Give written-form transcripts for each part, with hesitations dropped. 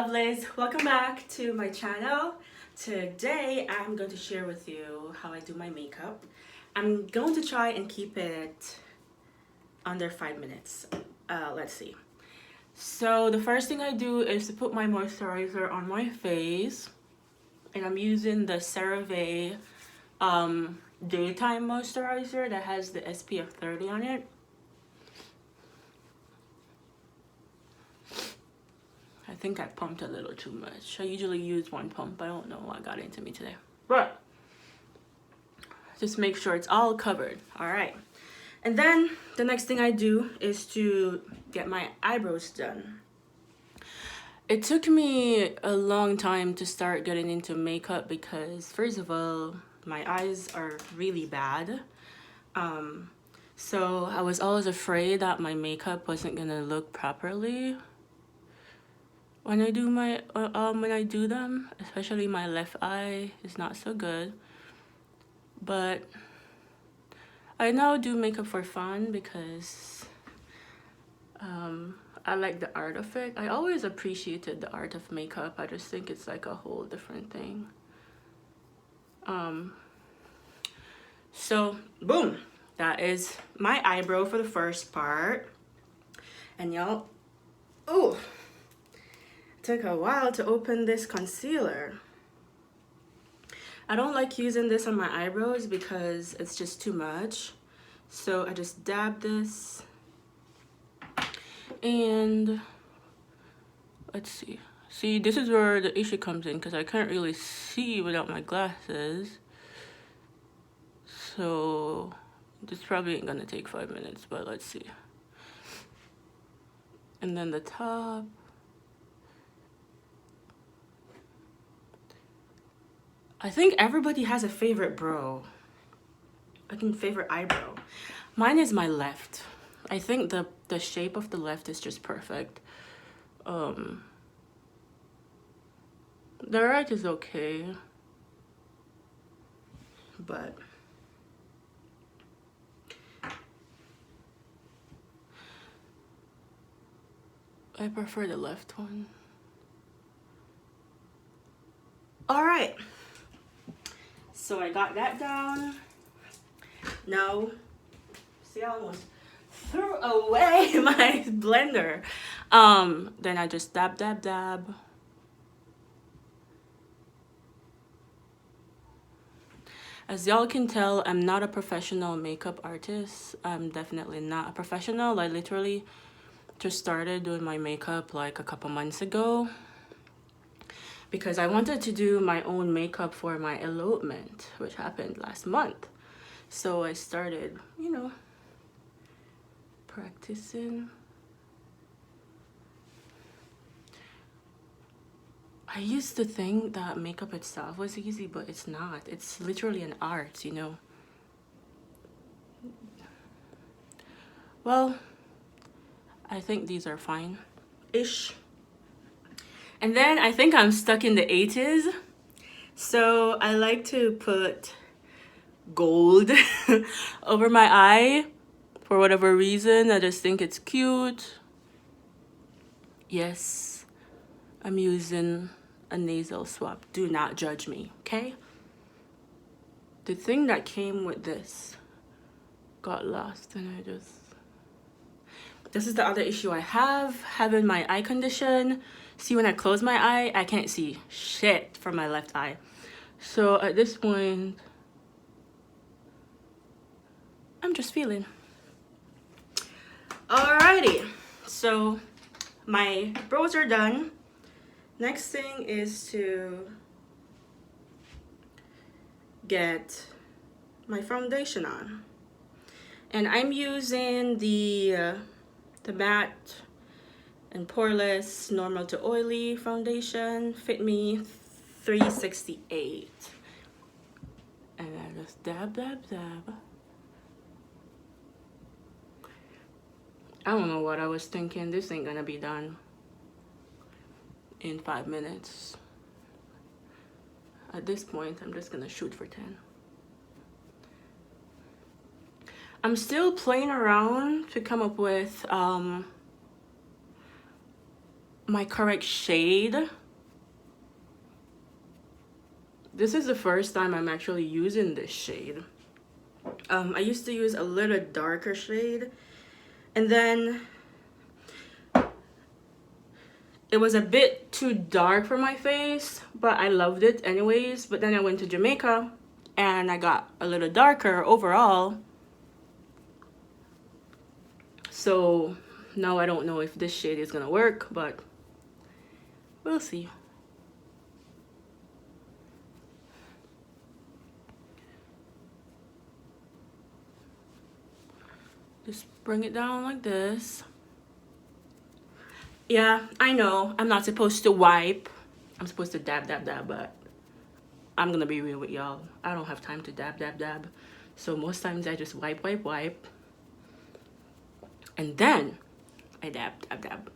lovelies, welcome back to my channel. Today I'm going to share with you how I do my makeup. I'm going to try and keep it under 5 minutes. Let's see. So the first thing I do is to put my moisturizer on my face, and I'm using the CeraVe daytime moisturizer that has the SPF 30 on it. I think I pumped a little too much. I usually use one pump. I don't know what got into me today. But just make sure it's all covered. All right. And then the next thing I do is to get my eyebrows done. It took me a long time to start getting into makeup because, first of all, my eyes are really bad. So I was always afraid that my makeup wasn't gonna look properly when I do them, especially my left eye is not so good. But I now do makeup for fun because I like the art of it. I always appreciated the art of makeup. I just think it's like a whole different thing. So boom, that is my eyebrow for the first part. And y'all, oh, took a while to open this concealer. I don't like using this on my eyebrows because it's just too much. So I just dab this. And let's see. See, this is where the issue comes in because I can't really see without my glasses. So this probably ain't gonna take 5 minutes, but let's see. And then the top. I think everybody has a favorite brow. Favorite eyebrow. Mine is my left. I think the shape of the left is just perfect. The right is okay. But I prefer the left one. All right. So I got that down. Now, see, I almost threw away my blender. Then I just dab, dab, dab. As y'all can tell, I'm not a professional makeup artist. I'm definitely not a professional. I literally just started doing my makeup like a couple months ago because I wanted to do my own makeup for my elopement, which happened last month. So I started, practicing. I used to think that makeup itself was easy, but it's not. It's literally an art, Well, I think these are fine-ish. And then I think I'm stuck in the 80s. So I like to put gold over my eye for whatever reason. I just think it's cute. Yes, I'm using a nasal swab. Do not judge me, okay? The thing that came with this got lost and this is the other issue I have, having my eye condition. See, when I close my eye, I can't see shit from my left eye. So at this point, I'm just feeling. Alrighty, so my brows are done. Next thing is to get my foundation on. And I'm using the matte and poreless normal to oily foundation, Fit Me 368. And I just dab, dab, dab. I don't know what I was thinking. This ain't gonna be done in 5 minutes. At this point, I'm just gonna shoot for 10. I'm still playing around to come up with my correct shade. This is the first time I'm actually using this shade. I used to use a little darker shade, and then it was a bit too dark for my face, but I loved it anyways. But then I went to Jamaica and I got a little darker overall. So now I don't know if this shade is gonna work, but we'll see. Just bring it down like this. Yeah, I know I'm not supposed to wipe. I'm supposed to dab, dab, dab, but I'm gonna be real with y'all. I don't have time to dab, dab, dab. So most times I just wipe, wipe, wipe. And then I dab, dab, dab.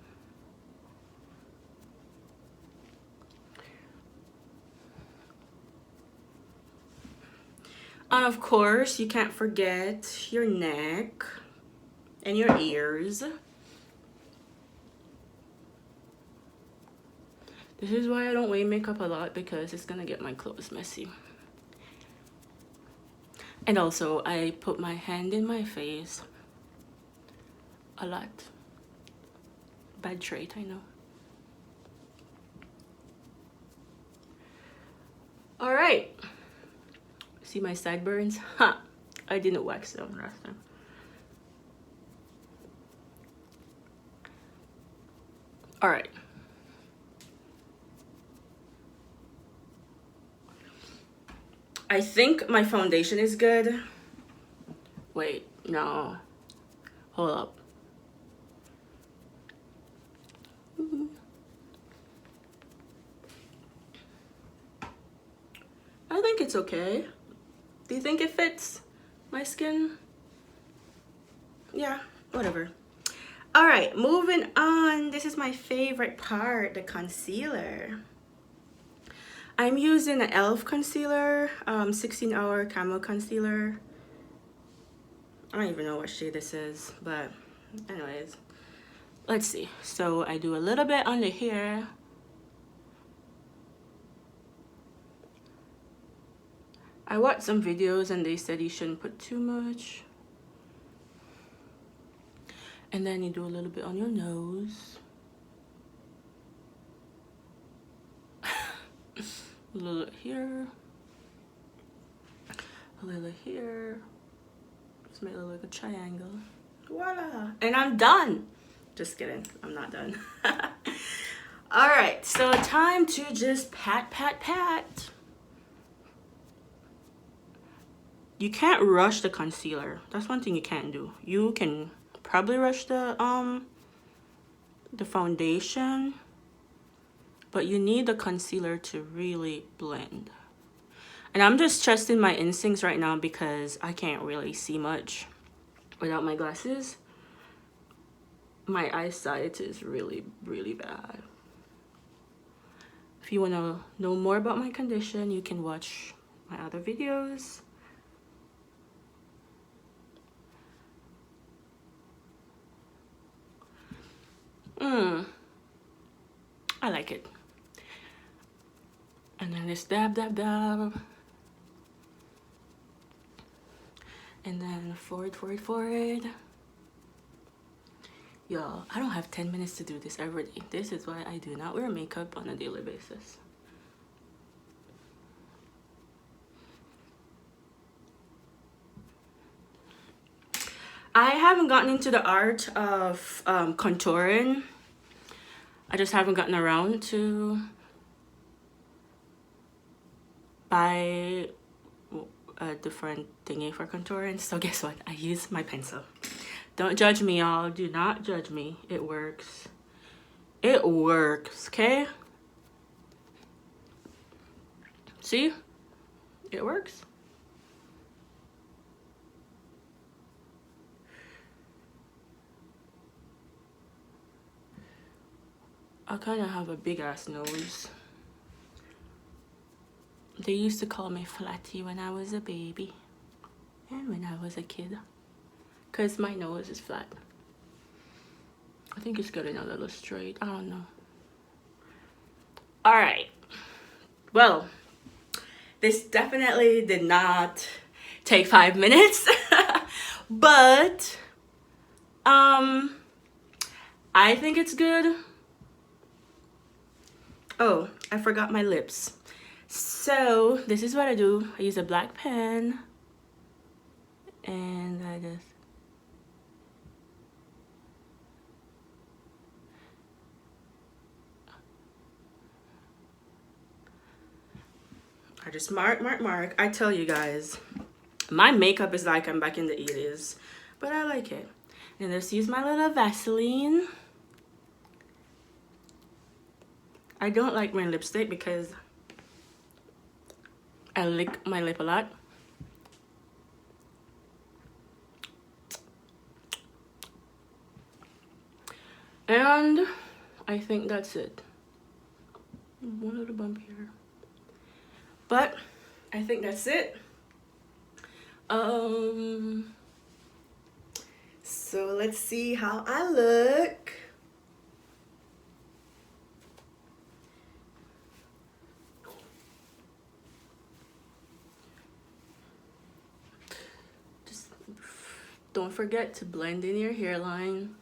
And of course, you can't forget your neck and your ears. This is why I don't wear makeup a lot, because it's gonna get my clothes messy. And also, I put my hand in my face a lot. Bad trait, I know. All right. See my sideburns? Ha! I didn't wax them last time. All right. I think my foundation is good. Wait, no. Hold up. I think it's okay. Do you think it fits my skin? Yeah, whatever. All right, moving on. This is my favorite part, the concealer. I'm using an e.l.f. concealer, 16-hour camo concealer. I don't even know what shade this is, but anyways, let's see. So I do a little bit under here. I watched some videos and they said you shouldn't put too much. And then you do a little bit on your nose. A little here. A little here. Just make it look like a triangle. Voila. And I'm done. Just kidding. I'm not done. Alright, so time to just pat, pat, pat. You can't rush the concealer. That's one thing you can't do. You can probably rush the foundation, but you need the concealer to really blend. And I'm just trusting my instincts right now because I can't really see much without my glasses. My eyesight is really, really bad. If you want to know more about my condition, you can watch my other videos. I like it. And then this dab, dab, dab. And then forward, forward, forward. Y'all, I don't have 10 minutes to do this every day. This is why I do not wear makeup on a daily basis. I haven't gotten into the art of contouring. I just haven't gotten around to buy a different thingy for contouring. So guess what? I use my pencil. Don't judge me, y'all. Do not judge me. It works. It works, okay? See? It works. I kind of have a big ass nose. They used to call me Flatty when I was a baby and when I was a kid, because my nose is flat. I think it's getting a little straight. I don't know. All right. Well, this definitely did not take 5 minutes, but I think it's good. Oh, I forgot my lips. So this is what I do. I use a black pen and I just mark. I tell you guys, my makeup is like I'm back in the 80s, but I like it. And just use my little Vaseline. I don't like wearing lipstick because I lick my lip a lot. And I think that's it. One little bump here. But I think that's it. So let's see how I look. Just don't forget to blend in your hairline.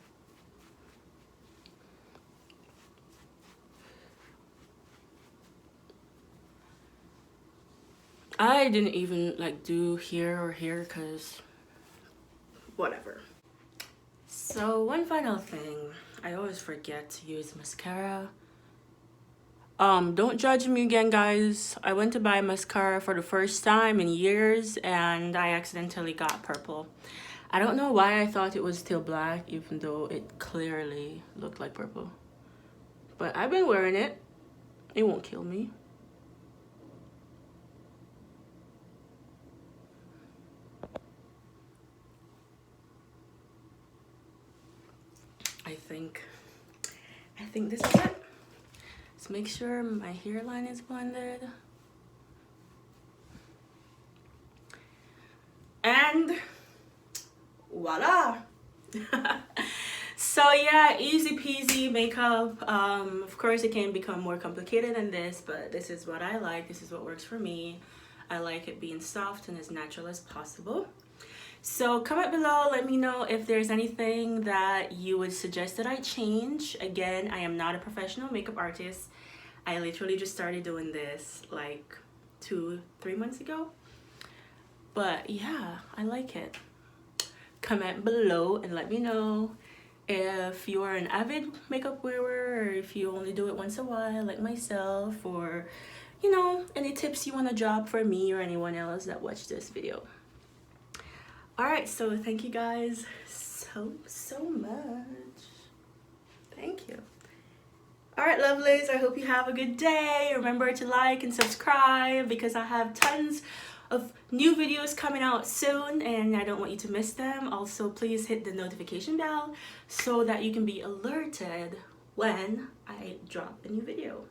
I didn't even like do here or here because whatever. So one final thing, I always forget to use mascara. Don't judge me again, guys. I went to buy mascara for the first time in years and I accidentally got purple. I don't know why I thought it was still black even though it clearly looked like purple. But I've been wearing it. It won't kill me. I think this is it. Let's make sure my hairline is blended. And voila. So yeah, easy peasy makeup. Of course it can become more complicated than this, but this is what I like. This is what works for me. I like it being soft and as natural as possible. So comment below, let me know if there's anything that you would suggest that I change. Again, I am not a professional makeup artist. I literally just started doing this like 2-3 months ago. But yeah, I like it. Comment below and let me know if you are an avid makeup wearer or if you only do it once a while like myself, or you know, any tips you want to drop for me or anyone else that watched this video. Alright, so thank you guys so much. Thank you. Alright, lovelies, I hope you have a good day. Remember to like and subscribe because I have tons of new videos coming out soon and I don't want you to miss them. Also, please hit the notification bell so that you can be alerted when I drop a new video.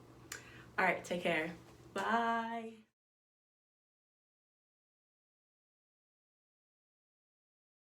Alright, take care. Bye.